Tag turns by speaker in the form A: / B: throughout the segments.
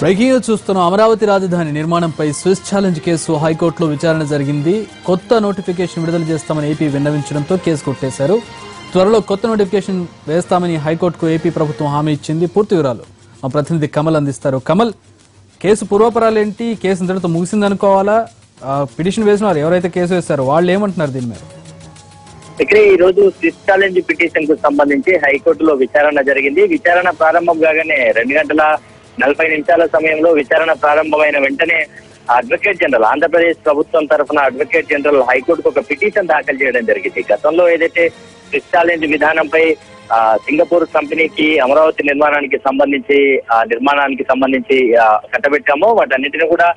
A: Breaking news చూస్తున్నాం. అమరావతి రాజధాని నిర్మాణంపై స్విస్ ఛాలెంజ్ కేసు హైకోర్టులో విచారణ జరిగింది. కొత్త నోటిఫికేషన్ విడుదల చేస్తామని ఏపీ విన్నవించడంతో కేసు కొట్టేశారు. త్వరలో కొత్త నోటిఫికేషన్ వేస్తామని హైకోర్టుకు ఏపీ ప్రభుత్వం హామీ ఇచ్చింది. పూర్తి వివరాలు మా ప్రతినిధి కమల్ అందిస్తారు. కమల్, కేసు పూర్వపరాలేంటి? కేసు ఇంతటితో ముగిసిందనుకోవాలా? పిటిషన్ వేసిన వారు ఎవరైతే కేసు వేస్తారో వాళ్ళు ఏమంటున్నారు దీని మీద?
B: ఇక్కడ ఈ రోజు స్విస్ ఛాలెంజ్ పిటిషన్ కు సంబంధించి హైకోర్టులో విచారణ జరిగింది. విచారణ ప్రారంభం కాగానే 2:40 సమయంలో విచారణ ప్రారంభమైన వెంటనే అడ్వకేట్ జనరల్, ఆంధ్రప్రదేశ్ ప్రభుత్వం తరఫున అడ్వకేట్ జనరల్ హైకోర్టుకు ఒక పిటిషన్ దాఖలు చేయడం జరిగింది. గతంలో ఏదైతే స్విస్ ఛాలెంజ్ విధానంపై సింగపూర్ కంపెనీకి అమరావతి నిర్మాణానికి సంబంధించి కట్టబెట్టామో వాటన్నిటిని కూడా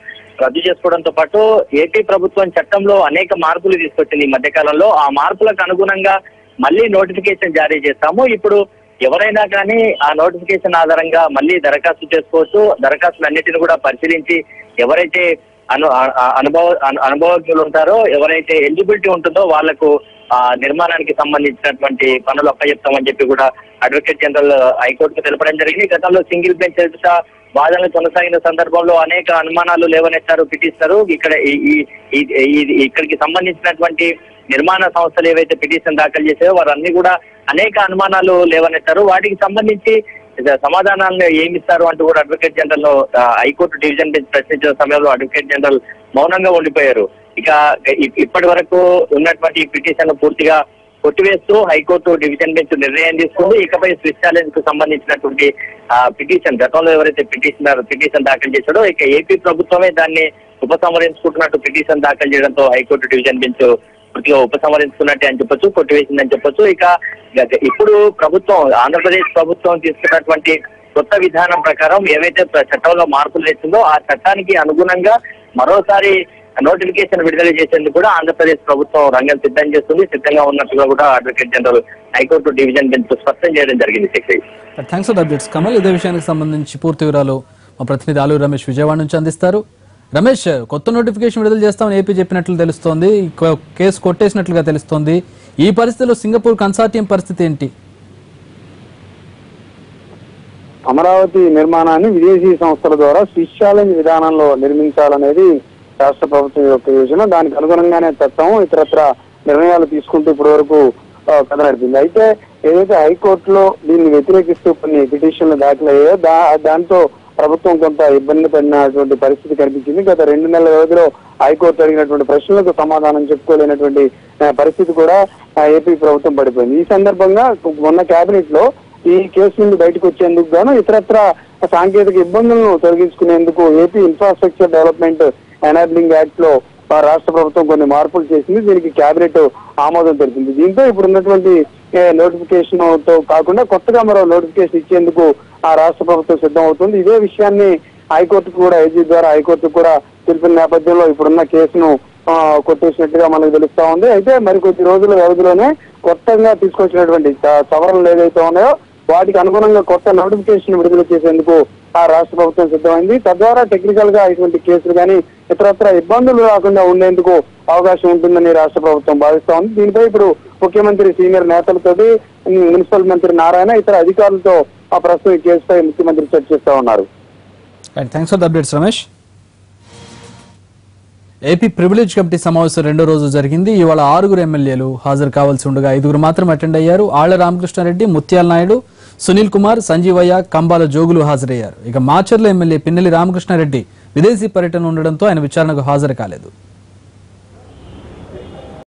B: రద్దు చేసుకోవడంతో పాటు ఏపీ ప్రభుత్వం చట్టంలో అనేక మార్పులు తీసుకొచ్చింది ఈ మధ్య కాలంలో. ఆ మార్పులకు అనుగుణంగా మళ్ళీ నోటిఫికేషన్ జారీ చేస్తాము. ఇప్పుడు ఎవరైనా కానీ ఆ నోటిఫికేషన్ ఆధారంగా మళ్ళీ దరఖాస్తు చేసుకోవచ్చు. దరఖాస్తులన్నిటిని కూడా పరిశీలించి ఎవరైతే అనుభవజ్ఞులు ఉంటారో, ఎవరైతే ఎలిజిబిలిటీ ఉంటుందో వాళ్లకు నిర్మాణానికి సంబంధించినటువంటి పనులు అప్పచెప్తామని చెప్పి కూడా అడ్వకేట్ జనరల్ హైకోర్టుకు తెలపడం జరిగింది. గతంలో సింగిల్ బెంచ్ ఎదుట వాదనలు కొనసాగిన సందర్భంలో అనేక అనుమానాలు లేవనెత్తారు పిటిషనరు. ఇక్కడికి సంబంధించినటువంటి నిర్మాణ సంస్థలు ఏవైతే పిటిషన్ దాఖలు చేశారో వారన్నీ కూడా అనేక అనుమానాలు లేవనెత్తారు. వాటికి సంబంధించి సమాధానాలను ఏమిస్తారు అంటూ కూడా advocate general high court division bench ప్రశ్నించిన సమయంలో అడ్వకేట్ జనరల్ మౌనంగా ఉండిపోయారు. ఇప్పటి వరకు ఉన్నటువంటి పిటిషన్ పూర్తిగా కొట్టివేస్తూ హైకోర్టు డివిజన్ బెంచ్ నిర్ణయం తీసుకుంది. ఇకపై స్విస్ ఛాలెంజ్ కు సంబంధించినటువంటి పిటిషన్, గతంలో ఎవరైతే పిటిషన్ దాఖలు చేశాడో ఇక ఏపీ ప్రభుత్వమే దాన్ని ఉపసంహరించుకుంటున్నట్టు పిటిషన్ దాఖలు చేయడంతో హైకోర్టు డివిజన్ బెంచ్ పూర్తిగా ఉపసంహరించుకున్నట్టే అని చెప్పొచ్చు, కొట్టివేసిందని చెప్పొచ్చు. ఇప్పుడు ఆంధ్రప్రదేశ్ ప్రభుత్వం తీసుకున్నటువంటి కొత్త విధానం ప్రకారం ఏవైతే చట్టంలో మార్పులు తెచ్చిందో ఆ చట్టానికి అనుగుణంగా మరోసారి నోటిఫికేషన్ విడుదల చేసేందుకు కూడా ఆంధ్రప్రదేశ్ ప్రభుత్వం రంగం సిద్ధంగా ఉన్నట్టుగా కూడా advocate general high court division bench స్పష్టం చేయడం జరిగింది.
A: Thanks for the updates Kamal. ఇదే విషయానికి సంబంధించి పూర్తి వివరాలు మా ప్రతినిధి ఆలూరు రమేష్ విజయవాడ నుంచి అందిస్తారు. రమేష్, కొత్త నోటిఫికేషన్ విడుదల చేస్తామని ఏపీ చెప్పినట్లు తెలుస్తోంది, కేసు కొట్టేసినట్లుగా తెలుస్తోంది. ఈ పరిస్థితిలో సింగపూర్ కన్సార్టియం పరిస్థితి ఏంటి?
C: అమరావతి నిర్మాణాన్ని విదేశీ సంస్థల ద్వారా స్విస్ ఛాలెంజ్ విధానంలో నిర్మించాలనేది రాష్ట్ర ప్రభుత్వం యొక్క యోజన. దానికి అనుగుణంగానే చట్టం ఇతరత్ర నిర్ణయాలు తీసుకుంటూ ఇప్పటి వరకు కథ నడిపింది. అయితే ఏదైతే హైకోర్టులో దీన్ని వ్యతిరేకిస్తూ కొన్ని పిటిషన్లు దాఖలయ్యాయో దాంతో ప్రభుత్వం కొంత ఇబ్బంది పడినటువంటి పరిస్థితి కనిపించింది. గత 2 నెలల వ్యవధిలో హైకోర్టు అడిగినటువంటి ప్రశ్నలకు సమాధానం చెప్పుకోలేనటువంటి పరిస్థితి కూడా ఏపీ ప్రభుత్వం పడిపోయింది. ఈ సందర్భంగా మొన్న కేబినెట్ లో ఈ కేసు నుండి బయటకు వచ్చేందుకు గాను ఇతరత్ర సాంకేతిక ఇబ్బందులను తొలగించుకునేందుకు AP infrastructure development enabling act లో రాష్ట్ర ప్రభుత్వం కొన్ని మార్పులు చేసింది. దీనికి కేబినెట్ ఆమోదం తెలిపింది. దీంతో ఇప్పుడు ఉన్నటువంటి నోటిఫికేషన్ తో కాకుండా కొత్తగా మరో నోటిఫికేషన్ ఇచ్చేందుకు ఆ రాష్ట్ర ప్రభుత్వం సిద్ధం అవుతుంది. ఇదే విషయాన్ని హైకోర్టుకు కూడా ఏజీ ద్వారా హైకోర్టుకు కూడా తెలిపిన నేపథ్యంలో ఇప్పుడున్న కేసును కొట్టేసినట్టుగా మనకు తెలుస్తా ఉంది. అయితే మరికొద్ది రోజుల వ్యవధిలోనే కొత్తగా తీసుకొచ్చినటువంటి సవరణలు ఏదైతే ఉన్నాయో వాటికి అనుగుణంగా కొత్త నోటిఫికేషన్ విడుదల చేసేందుకు ఆ రాష్ట్ర ప్రభుత్వం సిద్ధమైంది. తద్వారా టెక్నికల్ గా ఇటువంటి కేసులు కానీ ఇతరత్ర ఇబ్బందులు రాకుండా ఉండేందుకు అవకాశం ఉంటుందని రాష్ట్ర ప్రభుత్వం భావిస్తా ఉంది. దీనిపై ఇప్పుడు ముఖ్యమంత్రి సీనియర్ నేతలతోటి మున్సిపల్ మంత్రి నారాయణ ఇతర అధికారులతో ఆ ప్రస్తుతం ఈ కేసుపై ముఖ్యమంత్రి చర్చిస్తా ఉన్నారు.
A: Thanks for the updates Ramesh. AP privilege committee సమావేశం 2వ రోజు జరిగింది. ఇవాళ 6 ఎమ్మెల్యేలు హాజరు కావాల్సి ఉండగా 5 మాత్రం అటెండ్ అయ్యారు. ఆళ్ల రామకృష్ణారెడ్డి, ముత్యాల నాయుడు, సునీల్ కుమార్, సంజీవయ్య, కంబాల జోగులు హాజరయ్యారు. ఇక మాచర్ల ఎమ్మెల్యే పిన్నెల్లి రామకృష్ణారెడ్డి విదేశీ పర్యటన ఉండడంతో ఆయన విచారణకు హాజరు కాలేదు.